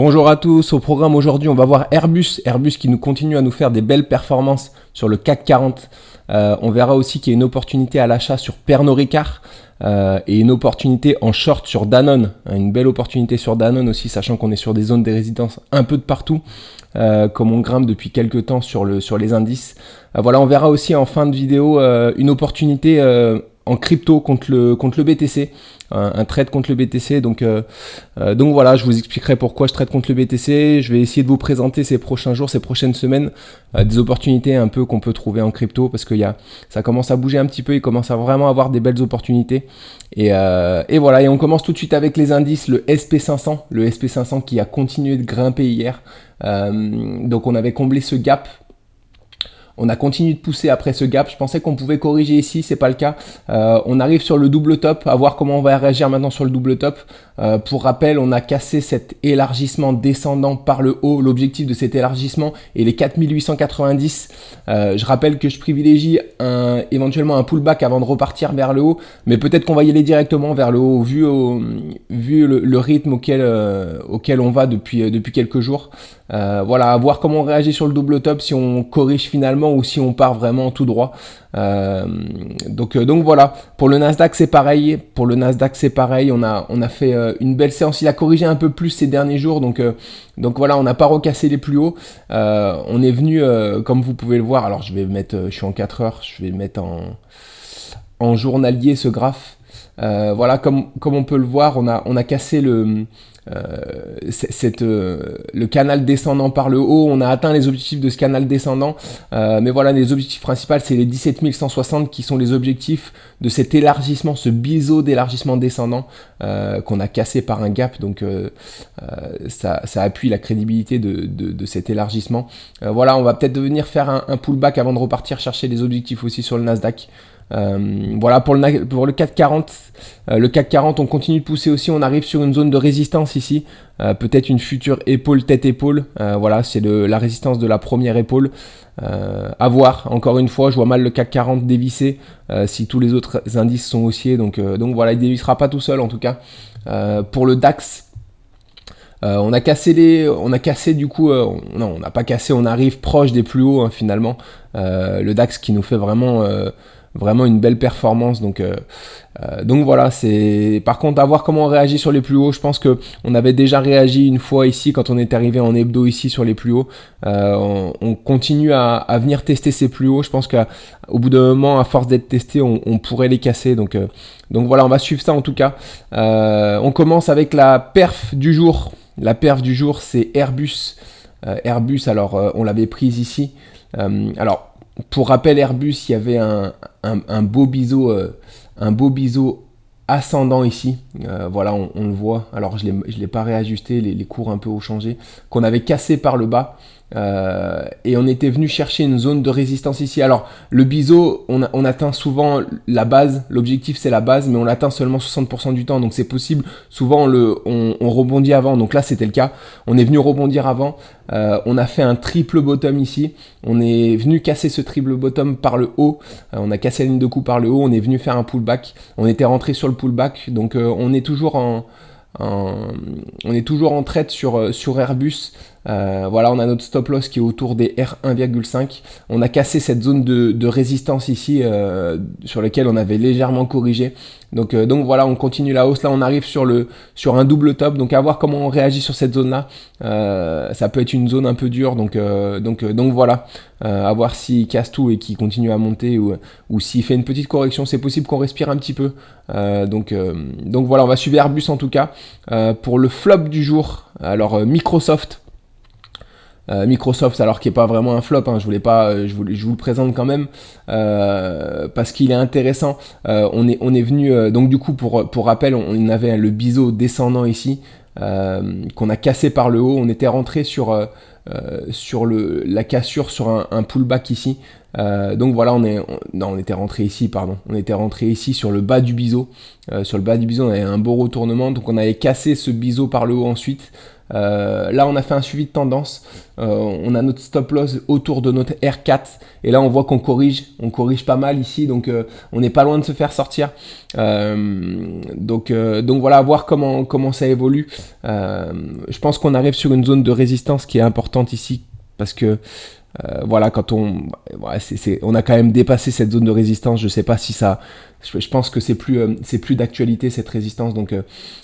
Bonjour à tous, au programme aujourd'hui on va voir Airbus qui nous continue à nous faire des belles performances sur le CAC 40. On verra aussi qu'il y a une opportunité à l'achat sur Pernod Ricard et une opportunité en short sur Danone. Une belle opportunité sur Danone aussi, sachant qu'on est sur des zones de résidence un peu de partout, comme on grimpe depuis quelques temps sur les indices. Voilà, on verra aussi en fin de vidéo une opportunité en crypto contre le BTC. Un trade contre le BTC, donc voilà, je vous expliquerai pourquoi je trade contre le BTC. Je vais essayer de vous présenter ces prochains jours, ces prochaines semaines, des opportunités un peu qu'on peut trouver en crypto, parce que ça commence à bouger un petit peu, il commence à vraiment avoir des belles opportunités, et voilà, et on commence tout de suite avec les indices, le SP500 qui a continué de grimper hier, donc on avait comblé ce gap. On a continué de pousser après ce gap. Je pensais qu'on pouvait corriger ici, c'est pas le cas. On arrive sur le double top, à voir comment on va réagir maintenant sur le double top. Pour rappel, on a cassé cet élargissement descendant par le haut. L'objectif de cet élargissement est les 4890. Je rappelle que je privilégie éventuellement un pullback avant de repartir vers le haut, mais peut-être qu'on va y aller directement vers le haut vu le rythme auquel on va depuis quelques jours. Voilà, à voir comment on réagit sur le double top, si on corrige finalement ou si on part vraiment tout droit. Donc voilà, pour le Nasdaq c'est pareil. On a fait une belle séance. Il a corrigé un peu plus ces derniers jours, donc voilà, on n'a pas recassé les plus hauts. On est venu, comme vous pouvez le voir. Alors je suis en 4 heures, je vais mettre en journalier ce graphe. Voilà, comme on peut le voir, on a cassé le canal descendant par le haut. On a atteint les objectifs de ce canal descendant, mais voilà, les objectifs principaux c'est les 17 160 qui sont les objectifs de cet élargissement, ce biseau d'élargissement descendant qu'on a cassé par un gap, donc ça appuie la crédibilité de cet élargissement. Voilà, on va peut-être venir faire un pullback avant de repartir chercher les objectifs aussi sur le Nasdaq. Voilà, pour le CAC 40, le CAC 40 on continue de pousser aussi, on arrive sur une zone de résistance ici, peut-être une future épaule, tête-épaule, voilà, c'est la résistance de la première épaule, à voir. Encore une fois, je vois mal le CAC 40 dévisser si tous les autres indices sont haussiers, donc voilà, il ne dévissera pas tout seul en tout cas. Pour le DAX, on a cassé du coup, non, on n'a pas cassé, on arrive proche des plus hauts, hein, finalement. Le DAX qui nous fait vraiment une belle performance, donc voilà, par contre à voir comment on réagit sur les plus hauts. Je pense que on avait déjà réagi une fois ici quand on est arrivé en hebdo ici sur les plus hauts. On continue à venir tester ces plus hauts. Je pense qu'au bout d'un moment, à force d'être testé, on pourrait les casser, donc voilà, on va suivre ça en tout cas. On commence avec la perf du jour. La perf du jour, c'est Airbus. Alors on l'avait prise ici. Alors pour rappel, Airbus, il y avait un beau biseau ascendant ici. Voilà, on le voit. Alors je l'ai pas réajusté, les cours un peu ont changé, qu'on avait cassé par le bas. Et on était venu chercher une zone de résistance ici. Alors le biseau, on atteint souvent la base, l'objectif c'est la base, mais on l'atteint seulement 60% du temps, donc c'est possible. Souvent on rebondit avant, donc là c'était le cas. On est venu rebondir avant, on a fait un triple bottom ici, on est venu casser ce triple bottom par le haut, on a cassé la ligne de coup par le haut, on est venu faire un pullback, on était rentré sur le pullback, donc on est toujours en trade sur Airbus. Voilà, on a notre stop loss qui est autour des R1,5. On a cassé cette zone de résistance ici, sur laquelle on avait légèrement corrigé. Donc voilà, on continue la hausse. Là, on arrive sur un double top. Donc à voir comment on réagit sur cette zone-là. Ça peut être une zone un peu dure. Donc voilà, à voir s'il casse tout et qu'il continue à monter ou s'il fait une petite correction. C'est possible qu'on respire un petit peu. Donc voilà, on va suivre Airbus en tout cas. Pour le flop du jour, alors Microsoft, alors qui est pas vraiment un flop, hein, je vous le présente quand même parce qu'il est intéressant. On est venu donc du coup pour rappel, on avait le biseau descendant ici qu'on a cassé par le haut. On était rentré sur la cassure sur un pullback ici. Donc voilà, on était rentré ici, pardon. On était rentré ici sur le bas du biseau. Sur le bas du biseau, on avait un beau retournement. Donc on avait cassé ce biseau par le haut ensuite. Là, on a fait un suivi de tendance. On a notre stop loss autour de notre R4. Et là, on voit qu'on corrige. On corrige pas mal ici. Donc, on n'est pas loin de se faire sortir. Donc voilà, à voir comment ça évolue. Je pense qu'on arrive sur une zone de résistance qui est importante ici. Parce que voilà, quand on a quand même dépassé cette zone de résistance. Je sais pas si ça, je pense que c'est plus d'actualité cette résistance. Donc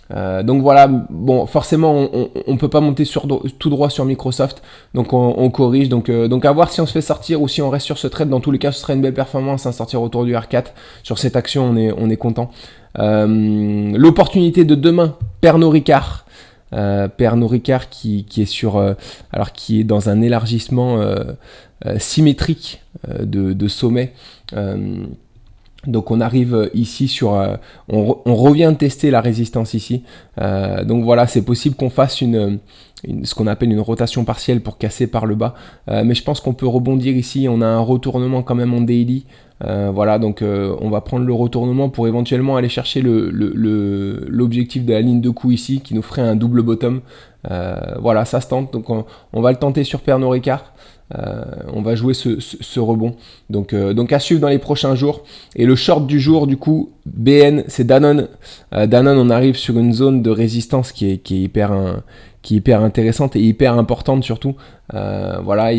voilà, bon, forcément on peut pas monter tout droit sur Microsoft, donc on corrige. Donc à voir si on se fait sortir ou si on reste sur ce trade. Dans tous les cas, ce serait une belle performance, sortir autour du R4 sur cette action. On est content. L'opportunité de demain, Pernod Ricard. Pernod Ricard qui est qui est dans un élargissement symétrique de sommet. Donc on arrive ici on revient tester la résistance ici. Donc voilà, c'est possible qu'on fasse ce qu'on appelle une rotation partielle pour casser par le bas. Mais je pense qu'on peut rebondir ici. On a un retournement quand même en daily. Voilà, donc on va prendre le retournement pour éventuellement aller chercher l'objectif de la ligne de coup ici, qui nous ferait un double bottom. Voilà, ça se tente. Donc on va le tenter sur Pernod Ricard. On va jouer ce rebond. Donc à suivre dans les prochains jours. Et le short du jour, du coup, BN, c'est Danone. Danone, on arrive sur une zone de résistance qui est hyper intéressante et hyper importante surtout. Voilà,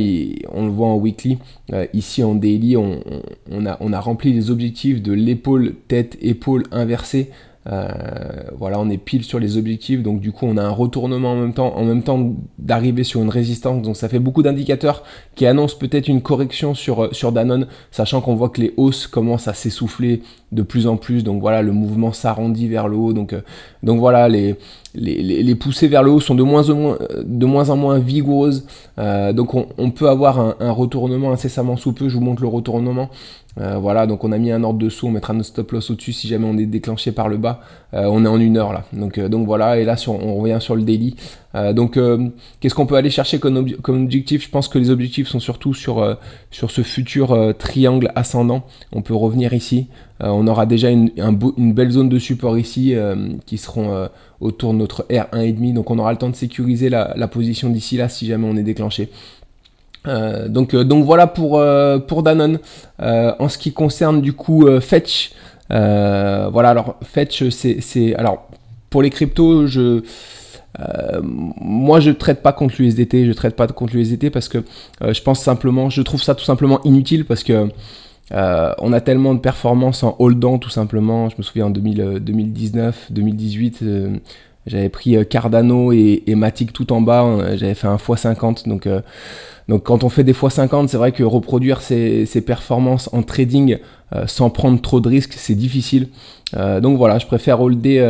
on le voit en weekly. Ici en daily, on a rempli les objectifs de l'épaule, tête, épaule inversée. Voilà, on est pile sur les objectifs, donc du coup on a un retournement en même temps d'arriver sur une résistance. Donc ça fait beaucoup d'indicateurs qui annoncent peut-être une correction sur Danone, sachant qu'on voit que les hausses commencent à s'essouffler de plus en plus. Donc voilà, le mouvement s'arrondit vers le haut. Donc voilà, les poussées vers le haut sont de moins en moins vigoureuses. Donc on peut avoir un retournement incessamment sous peu. Je vous montre le retournement. Voilà, donc on a mis un ordre dessous, on mettra notre stop loss au-dessus si jamais on est déclenché par le bas. On est en 1 heure là, donc voilà, et là on revient sur le daily. Qu'est-ce qu'on peut aller chercher comme objectif? Je pense que les objectifs sont surtout sur ce futur triangle ascendant. On peut revenir ici. On aura déjà une belle zone de support ici qui seront autour de notre R1,5. Donc on aura le temps de sécuriser la position d'ici là si jamais on est déclenché. Donc voilà pour Danone. En ce qui concerne du coup Fetch, voilà, alors Fetch c'est alors pour les cryptos, moi je trade pas contre l'USDT, parce que je trouve ça tout simplement inutile, parce que on a tellement de performances en holdant tout simplement. Je me souviens en 2019, 2018, j'avais pris Cardano et Matic tout en bas, j'avais fait un x50, donc quand on fait des x50, c'est vrai que reproduire ces performances en trading sans prendre trop de risques, c'est difficile. Donc voilà, je préfère holder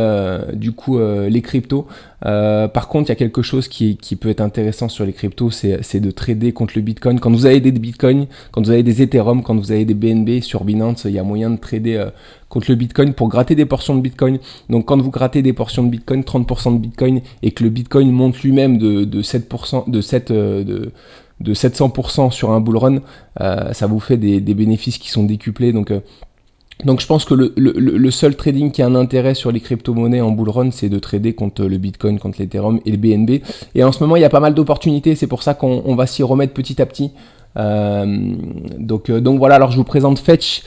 du coup les cryptos. Par contre, il y a quelque chose qui peut être intéressant sur les cryptos, c'est de trader contre le Bitcoin. Quand vous avez des Bitcoins, quand vous avez des Ethereum, quand vous avez des BNB sur Binance, il y a moyen de trader contre le Bitcoin pour gratter des portions de Bitcoin. Donc quand vous grattez des portions de Bitcoin, 30% de Bitcoin, et que le Bitcoin monte lui-même de 7%, de 700% sur un bull run, ça vous fait des bénéfices qui sont décuplés. Donc je pense que le seul trading qui a un intérêt sur les crypto-monnaies en bull run, c'est de trader contre le Bitcoin, contre l'Ethereum et le BNB. Et en ce moment, il y a pas mal d'opportunités, c'est pour ça qu'on va s'y remettre petit à petit. Donc voilà, alors je vous présente Fetch,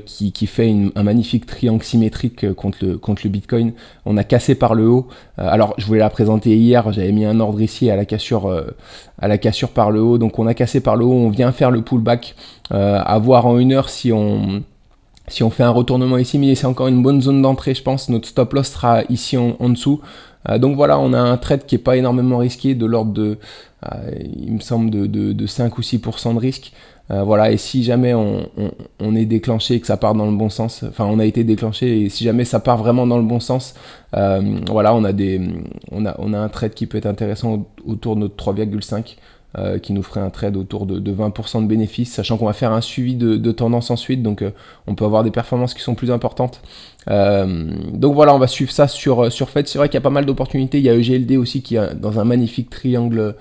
qui fait un magnifique triangle symétrique contre le Bitcoin. On a cassé par le haut. Alors je voulais la présenter hier, j'avais mis un ordre ici à la cassure par le haut. Donc on a cassé par le haut, on vient faire le pullback, à voir en 1 heure si on fait un retournement ici, mais c'est encore une bonne zone d'entrée, je pense. Notre stop loss sera ici en dessous. Donc voilà, on a un trade qui n'est pas énormément risqué, de l'ordre de, il me semble, de 5 ou 6% de risque. Voilà, et si jamais on est déclenché et que ça part dans le bon sens, enfin on a été déclenché, et si jamais ça part vraiment dans le bon sens, voilà, on a un trade qui peut être intéressant autour de notre 3,5. Qui nous ferait un trade autour de 20% de bénéfices, sachant qu'on va faire un suivi de tendance ensuite, donc on peut avoir des performances qui sont plus importantes. Donc voilà, on va suivre ça sur Fed. C'est vrai qu'il y a pas mal d'opportunités. Il y a EGLD aussi qui est dans un magnifique triangle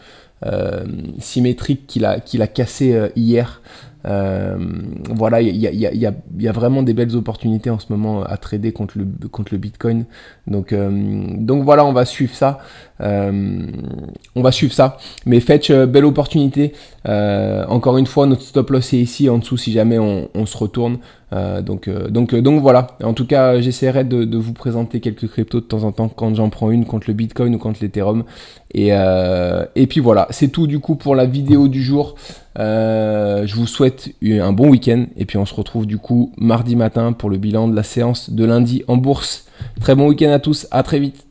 symétrique qu'il a cassé hier. Voilà, il y a vraiment des belles opportunités en ce moment à trader contre le Bitcoin. Donc voilà, on va suivre ça. Mais Fetch, belle opportunité. Encore une fois, notre stop loss est ici en dessous si jamais on se retourne. Donc voilà. En tout cas, j'essaierai de vous présenter quelques cryptos de temps en temps quand j'en prends une contre le Bitcoin ou contre l'Ethereum. Et puis voilà, c'est tout du coup pour la vidéo du jour. Je vous souhaite un bon week-end et puis on se retrouve du coup mardi matin pour le bilan de la séance de lundi en bourse. Très bon week-end à tous, à très vite.